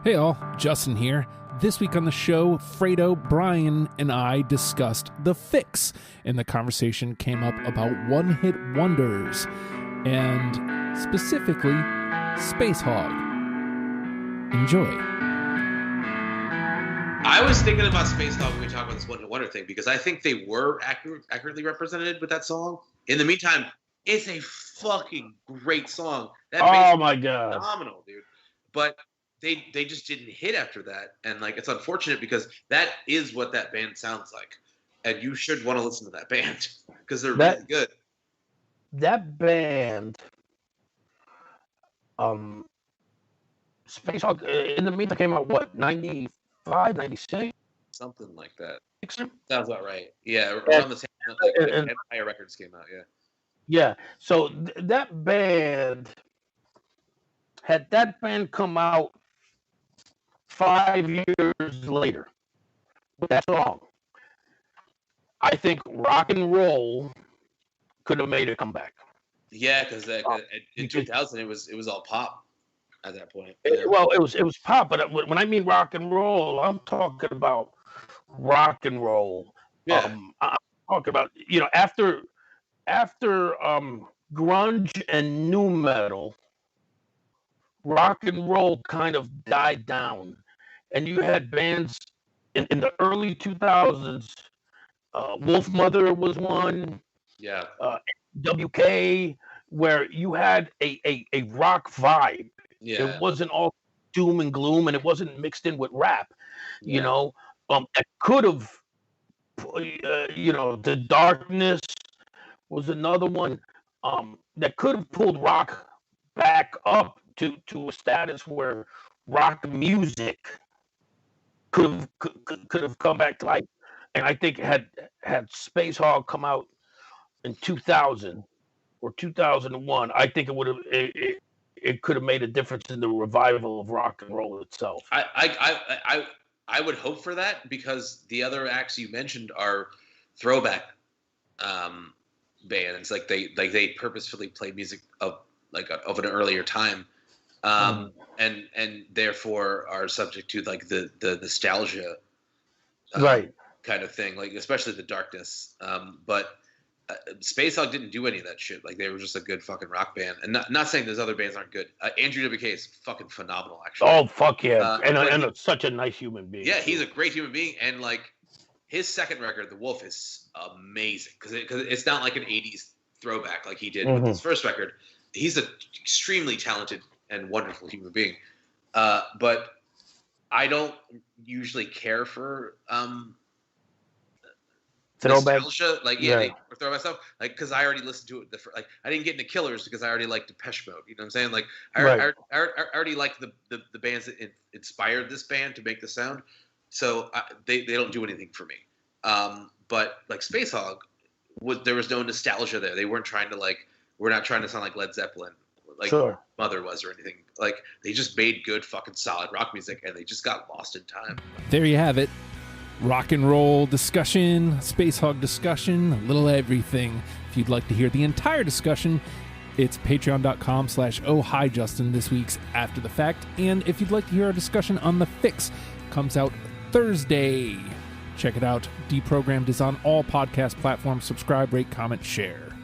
Hey all, Justin here. This week on the show, Fredo, Bryan, and I discussed The Fix, and the conversation came up about one-hit wonders, and specifically, Spacehog. Enjoy. I was thinking about Spacehog when we talk about this one-hit wonder thing, because I think they were accurately represented with that song. In the meantime, it's a fucking great song. That oh my god, phenomenal, dude. But they just didn't hit after that, and like it's unfortunate because that is what that band sounds like, and you should want to listen to that band because they're really good. That band, Spacehog. In the meantime, came out what 95, 96? Something like that. Sounds about right. Yeah, around the same time like Empire Records came out. Yeah. Yeah. So that band had come out 5 years later with that song, I think rock and roll could have made a comeback. Yeah, because in 2000 it was all pop at that point. Well, it was pop, but when I mean rock and roll, I'm talking about rock and roll. Yeah. I'm talking about after grunge and nu metal, rock and roll kind of died down. And you had bands in the early 2000s. Wolf Mother was one. Yeah. WK, where you had a rock vibe. Yeah. It wasn't all doom and gloom, and it wasn't mixed in with rap. Yeah. That could have, The Darkness was another one that could have pulled rock back up to a status where rock music could have come back to life. And I think had Spacehog come out in 2000 or 2001, I think it could have made a difference in the revival of rock and roll itself. I would hope for that, because the other acts you mentioned are throwback bands. Like they purposefully play music of an earlier time. And therefore are subject to like the nostalgia right kind of thing, like especially The Darkness. But Spacehog didn't do any of that shit. Like they were just a good fucking rock band. And not saying those other bands aren't good. Andrew WK is fucking phenomenal, actually. Oh fuck yeah. And such a nice human being. Yeah, he's a great human being. And like his second record, The Wolf, is amazing because it's not like an 80s throwback like he did with his first record. He's an extremely talented and wonderful human being, but I usually care for nostalgia, throwback stuff, like because I already listened to it. I didn't get into Killers because I already liked Depeche Mode. You know what I'm saying? Like I already like the bands that inspired this band to make the sound, so they don't do anything for me. But like Spacehog, there was no nostalgia there. They weren't trying to we're not trying to sound like Led Zeppelin. Sure. Mother was or anything. Like they just made good fucking solid rock music, and they just got lost in time. There you have it. Rock and roll discussion, Spacehog discussion, a little everything. If you'd like to hear the entire discussion, it's patreon.com/ohhijustin, this week's After the Fact. And if you'd like to hear our discussion on The Fix, comes out Thursday. Check it out. Deprogrammed is on all podcast platforms. Subscribe, rate, comment, share.